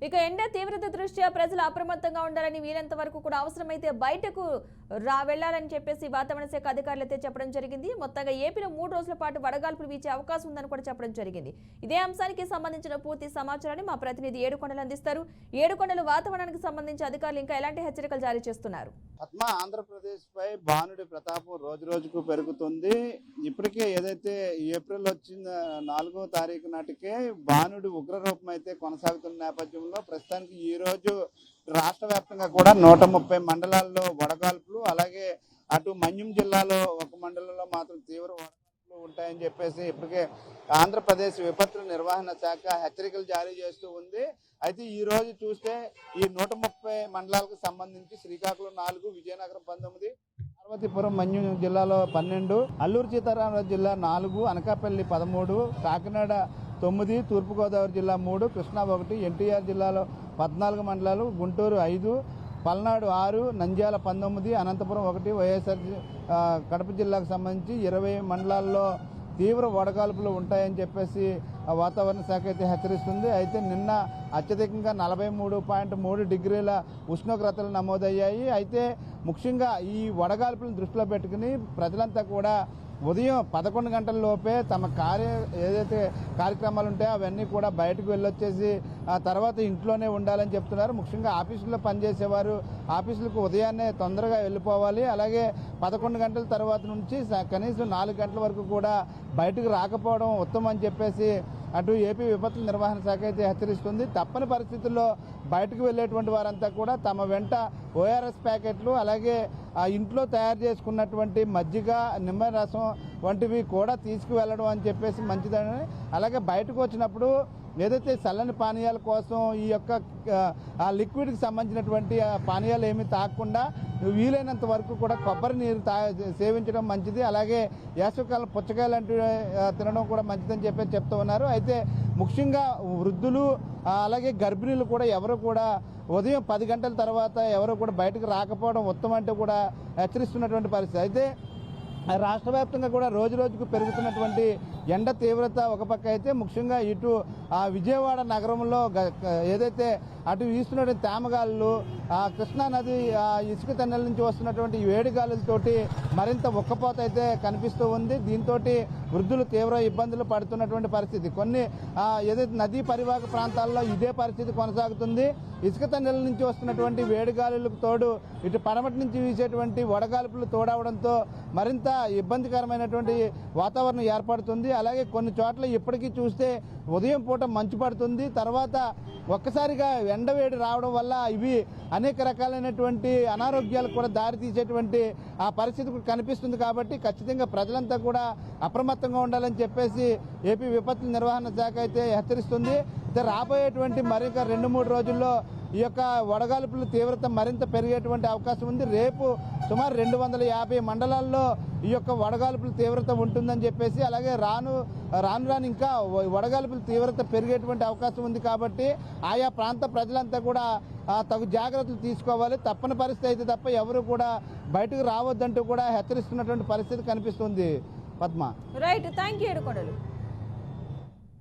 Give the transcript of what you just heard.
ఇక ఎండ తీవ్రత దృష్ట్యా ప్రజలు అప్రమత్తంగా ఉండాలని వీలంత వరకు కూడా అవసరమైతే బయటకు వెళ్లాలని చెప్పేసి వాతావరణ శాఖ అధికారులు అయితే చెప్పడం జరిగింది. మొత్తంగా ఏపీలో 3 రోజుల పాటు వడగాల్పులు వీచే అవకాశం ఉందని కూడా చెప్పడం జరిగింది. ఇదే అంశానికి సంబంధించిన పూర్తి సమాచారాన్ని మా ప్రతినిధి ఏడుకొండలు అందిస్తారు. ఏడుకొండలు వాతావరణానికి సంబంధించి అధికారులు ఇంకా ఎలాంటి హెచ్చరికలు జారీ చేస్తున్నారు? ఆంధ్రప్రదేశ్ పై బానుడి ప్రతాపం రోజు రోజుకు పెరుగుతుంది. ఇప్పటికే ఏదైతే ఏప్రిల్ వచ్చిన 4వ తారీఖు నాటికే బానుడి ఉగ్రరూపం అయితే కొనసాగుతున్న నేపథ్యంలో ప్రస్తుతానికి ఈ రోజు రాష్ట్ర వ్యాప్తంగా కూడా 130 మండలాల్లో వడగాల్పులు, అలాగే అటు మన్యం జిల్లాలో ఒక మండలంలో మాత్రం తీవ్ర వడగాల్పులు ఉంటాయని చెప్పేసి ఇప్పటికే ఆంధ్రప్రదేశ్ విపత్తుల నిర్వహణ శాఖ హెచ్చరికలు జారీ చేస్తూ ఉంది. అయితే ఈ రోజు చూస్తే ఈ 130 మండలాలకు సంబంధించి శ్రీకాకుళం 4, విజయనగరం 19, పార్వతీపురం మన్యం జిల్లాలో 12, అల్లూరు సీతారామరాజు జిల్లా 4, అనకాపల్లి 13, కాకినాడ 9, తూర్పుగోదావరి జిల్లా 3, కృష్ణా 1, ఎన్టీఆర్ జిల్లాలో 14 మండలాలు, గుంటూరు 5, పల్నాడు 6, నంద్యాల 19, అనంతపురం 1, వైఎస్ఆర్ కడప జిల్లాకు సంబంధించి 20 మండలాల్లో తీవ్ర వడగాల్పులు ఉంటాయని చెప్పేసి వాతావరణ శాఖ అయితే హెచ్చరిస్తుంది. అయితే నిన్న అత్యధికంగా 43.3 డిగ్రీల ఉష్ణోగ్రతలు నమోదయ్యాయి. అయితే ముఖ్యంగా ఈ వడగాల్పులను దృష్టిలో పెట్టుకుని ప్రజలంతా కూడా ఉదయం 11 గంటల లోపే తమ ఏదైతే కార్యక్రమాలు ఉంటాయో అవన్నీ కూడా బయటకు వెళ్ళొచ్చేసి ఆ తర్వాత ఇంట్లోనే ఉండాలని చెప్తున్నారు. ముఖ్యంగా ఆఫీసుల్లో పనిచేసేవారు ఆఫీసులకు ఉదయాన్నే తొందరగా వెళ్ళిపోవాలి. అలాగే 11 గంటల తర్వాత నుంచి కనీసం 4 గంటల వరకు కూడా బయటకు రాకపోవడం ఉత్తమం అని చెప్పేసి అటు ఏపీ విపత్తుల నిర్వహణ శాఖ అయితే హెచ్చరిస్తుంది. తప్పని పరిస్థితుల్లో బయటకు వెళ్ళేటువంటి వారంతా కూడా తమ వెంట ఓఆర్ఎస్ ప్యాకెట్లు, అలాగే ఆ ఇంట్లో తయారు చేసుకున్నటువంటి మజ్జిగ, నిమ్మరసం వంటివి కూడా తీసుకువెళ్ళడం అని చెప్పేసి మంచిదని, అలాగే బయటకు వచ్చినప్పుడు ఏదైతే చల్లని పానీయాల కోసం ఈ యొక్క లిక్విడ్కి సంబంధించినటువంటి పానీయాలు ఏమీ తాగకుండా వీలైనంత వరకు కూడా కొబ్బరి నీరు సేవించడం మంచిది. అలాగే వేసవికాలం పుచ్చకాయలు లాంటివి తినడం కూడా మంచిదని చెప్పేసి చెప్తూ ఉన్నారు. అయితే ముఖ్యంగా వృద్ధులు అలాగే గర్భిణీలు కూడా ఎవరు కూడా ఉదయం 10 గంటల తర్వాత ఎవరు కూడా బయటకు రాకపోవడం ఉత్తమం అంటూ కూడా హెచ్చరిస్తున్నటువంటి పరిస్థితి. అయితే రాష్ట్ర వ్యాప్తంగా కూడా రోజు రోజుకు పెరుగుతున్నటువంటి ఎండ తీవ్రత ఒక పక్క అయితే ముఖ్యంగా ఇటు విజయవాడ నగరంలో ఏదైతే అటు వీస్తున్నటువంటి తేమగాళ్ళు, కృష్ణానది ఇసుక తెన్నెల నుంచి వస్తున్నటువంటి వేడిగాలులతోటి మరింత ఉక్కపోత అయితే కనిపిస్తూ ఉంది. దీంతో వృద్ధులు తీవ్ర ఇబ్బందులు పడుతున్నటువంటి పరిస్థితి. కొన్ని ఏదైతే నదీ పరివాహక ప్రాంతాల్లో ఇదే పరిస్థితి కొనసాగుతుంది. ఇసుక తెన్నెల నుంచి వస్తున్నటువంటి వేడిగాలులకు తోడు ఇటు పడమటి నుంచి వీసేటువంటి వడగాల్పులు తోడవడంతో మరింత ఇబ్బందికరమైనటువంటి వాతావరణం ఏర్పడుతుంది. అలాగే కొన్ని చోట్ల ఇప్పటికీ చూస్తే ఉదయం పూట మంచు పడుతుంది. తర్వాత ఒక్కసారిగా ఎండవేడి రావడం వల్ల ఇవి అనేక రకాలైనటువంటి అనారోగ్యాలకు కూడా దారితీసేటువంటి ఆ పరిస్థితి కనిపిస్తుంది. కాబట్టి ఖచ్చితంగా ప్రజలంతా కూడా అప్రమత్తంగా ఉండాలని చెప్పేసి ఏపీ విపత్తుల నిర్వహణ శాఖ అయితే హెచ్చరిస్తుంది. రాబోయేటువంటి మరొక 2-3 రోజుల్లో ఈ యొక్క వడగాల్పుల తీవ్రత మరింత పెరిగేటువంటి అవకాశం ఉంది. రేపు సుమారు 250 మండలాల్లో ఈ యొక్క వడగాల్పుల తీవ్రత ఉంటుందని చెప్పేసి, అలాగే రాను ఇంకా వడగాల్పుల తీవ్రత పెరిగేటువంటి అవకాశం ఉంది. కాబట్టి ఆయా ప్రాంత ప్రజలంతా కూడా తగు జాగ్రత్తలు తీసుకోవాలి. తప్పని పరిస్థితి అయితే తప్ప ఎవరు కూడా బయటకు రావద్దంటూ కూడా హెచ్చరిస్తున్నటువంటి పరిస్థితి కనిపిస్తుంది. Padma. Right, thank you Yedukondalu.